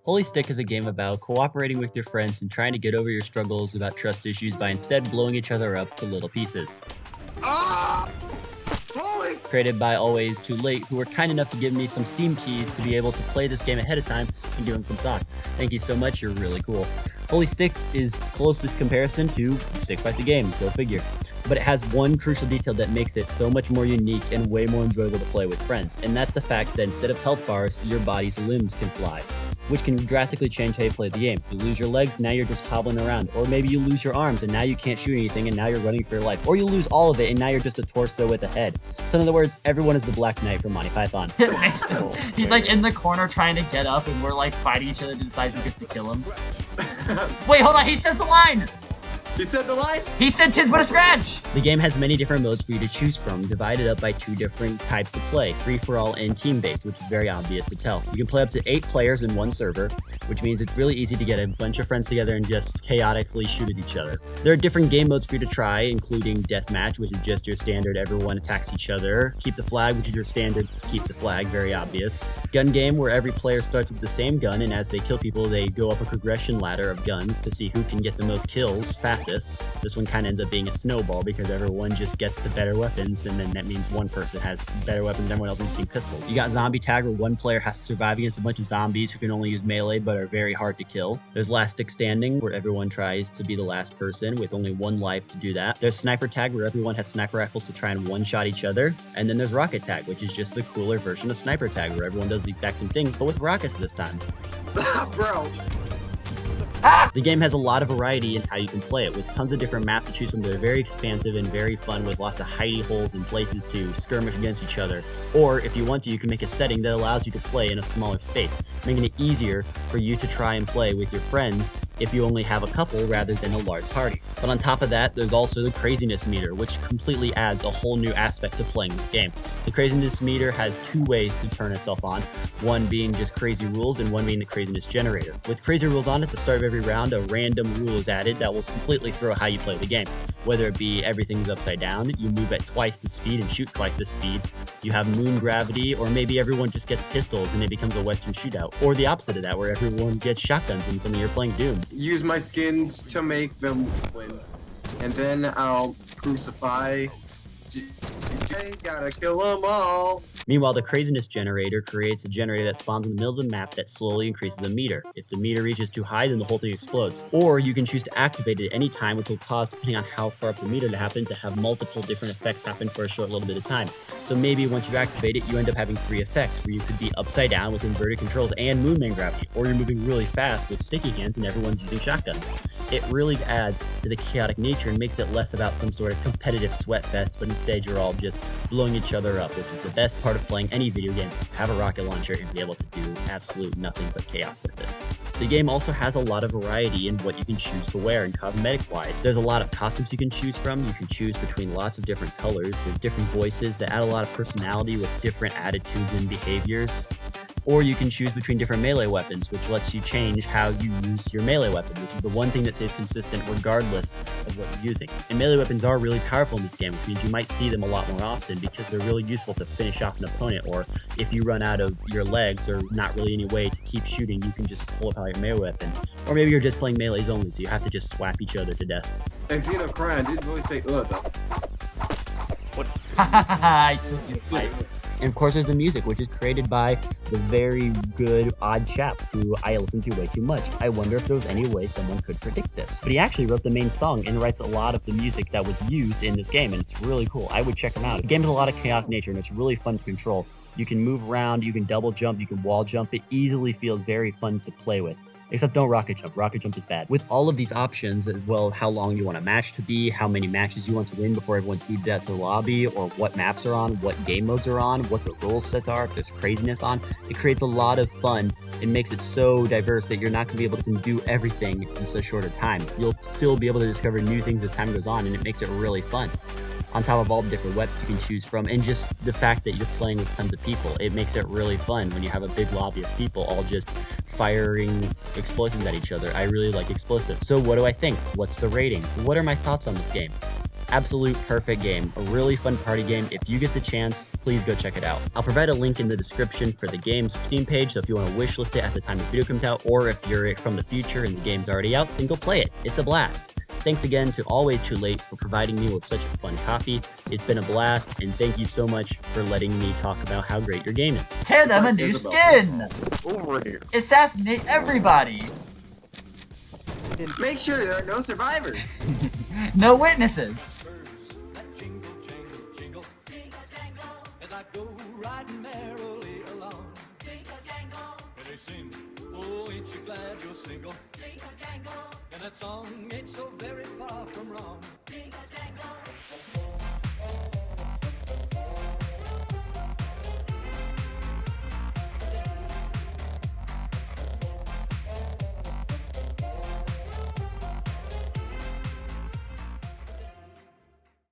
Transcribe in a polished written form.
Holy Stick is a game about cooperating with your friends and trying to get over your struggles about trust issues by instead blowing each other up to little pieces. Ah! Holy! Created by Always Too Late, who were kind enough to give me some Steam keys to be able to play this game ahead of time and give them some stock. Thank you so much, you're really cool. Holy Stick is closest comparison to Stick Fight the Game, go figure. But it has one crucial detail that makes it so much more unique and way more enjoyable to play with friends, and that's the fact that instead of health bars, your body's limbs can fly, which can drastically change how you play the game. You lose your legs, now you're just hobbling around. Or maybe you lose your arms and now you can't shoot anything and now you're running for your life. Or you lose all of it and now you're just a torso with a head. So in other words, everyone is the Black Knight from Monty Python. He's like in the corner trying to get up and we're like fighting each other to decide who gets to kill him. Wait, hold on, he says the line! You said the line? He said "'tis but a scratch!" The game has many different modes for you to choose from, divided up by two different types of play, free-for-all and team-based, which is very obvious to tell. You can play up to 8 players in one server, which means it's really easy to get a bunch of friends together and just chaotically shoot at each other. There are different game modes for you to try, including Deathmatch, which is just your standard everyone attacks each other, Keep the Flag, which is your standard keep the flag, very obvious. Gun game, where every player starts with the same gun, and as they kill people, they go up a progression ladder of guns to see who can get the most kills fastest. This one kind of ends up being a snowball because everyone just gets the better weapons, and then that means one person has better weapons and everyone else is using pistols. You got Zombie Tag, where one player has to survive against a bunch of zombies who can only use melee but are very hard to kill. There's Last Stick Standing, where everyone tries to be the last person with only one life to do that. There's Sniper Tag, where everyone has sniper rifles to try and one-shot each other. And then there's Rocket Tag, which is just the cooler version of Sniper Tag, where everyone does the exact same thing, but with rockets this time. Bro. The game has a lot of variety in how you can play it, with tons of different maps to choose from that are very expansive and very fun, with lots of hidey holes and places to skirmish against each other. Or, if you want to, you can make a setting that allows you to play in a smaller space, making it easier for you to try and play with your friends if you only have a couple rather than a large party. But on top of that, there's also the craziness meter, which completely adds a whole new aspect to playing this game. The craziness meter has 2 ways to turn itself on, one being just crazy rules and one being the craziness generator. With crazy rules on at the start of every round, a random rule is added that will completely throw how you play the game. Whether it be everything's upside down, you move at twice the speed and shoot twice the speed, you have moon gravity, or maybe everyone just gets pistols and it becomes a western shootout. Or the opposite of that, where everyone gets shotguns and suddenly you're playing Doom. Use my skins to make them win. And then I'll crucify. Gotta kill them all. Meanwhile, the craziness generator creates a generator that spawns in the middle of the map that slowly increases the meter. If the meter reaches too high, then the whole thing explodes. Or you can choose to activate it at any time, which will cause, depending on how far up the meter to happen, to have multiple different effects happen for a short little bit of time. So maybe once you activate it, you end up having 3 effects, where you could be upside down with inverted controls and moonman gravity, or you're moving really fast with sticky hands and everyone's using shotguns. It really adds to the chaotic nature and makes it less about some sort of competitive sweat fest, but instead you're all just blowing each other up, which is the best part of playing any video game. Have a rocket launcher and be able to do absolute nothing but chaos with it. The game also has a lot of variety in what you can choose to wear and cosmetic-wise. There's a lot of costumes you can choose from. You can choose between lots of different colors. There's different voices that add a lot of personality with different attitudes and behaviors. Or you can choose between different melee weapons, which lets you change how you use your melee weapon, which is the one thing that stays consistent regardless of what you're using. And melee weapons are really powerful in this game, which means you might see them a lot more often because they're really useful to finish off an opponent, or if you run out of your legs or not really any way to keep shooting, you can just pull out your melee weapon. Or maybe you're just playing melees only, so you have to just swap each other to death. And Xeno Crying didn't really say though. I told you to fight. And of course there's the music, which is created by the very good Odd Chap, who I listen to way too much. I wonder if there was any way someone could predict this. But he actually wrote the main song and writes a lot of the music that was used in this game, and it's really cool. I would check him out. The game has a lot of chaotic nature, and it's really fun to control. You can move around, you can double jump, you can wall jump. It easily feels very fun to play with. Except don't rocket jump. Rocket jump is bad. With all of these options, as well as how long you want a match to be, how many matches you want to win before everyone's booted out to the lobby, or what maps are on, what game modes are on, what the rule sets are, if there's craziness on, it creates a lot of fun. It makes it so diverse that you're not going to be able to do everything in so short a time. You'll still be able to discover new things as time goes on, and it makes it really fun. On top of all the different weapons you can choose from, and just the fact that you're playing with tons of people, it makes it really fun when you have a big lobby of people all just firing explosives at each other. I really like explosives. So what do I think? What's the rating? What are my thoughts on this game? Absolute perfect game. A really fun party game. If you get the chance, please go check it out. I'll provide a link in the description for the game's Steam page, so if you want to wishlist it at the time the video comes out, or if you're from the future and the game's already out, then go play it. It's a blast. Thanks again to Always Too Late for providing me with such a fun copy. It's been a blast, and thank you so much for letting me talk about how great your game is. Tear them a new skin! Over here. Assassinate everybody! Make sure there are no survivors. No witnesses! As I go riding merrily along. And they sing, oh, ain't you glad you're single? And that song ain't so very far from wrong.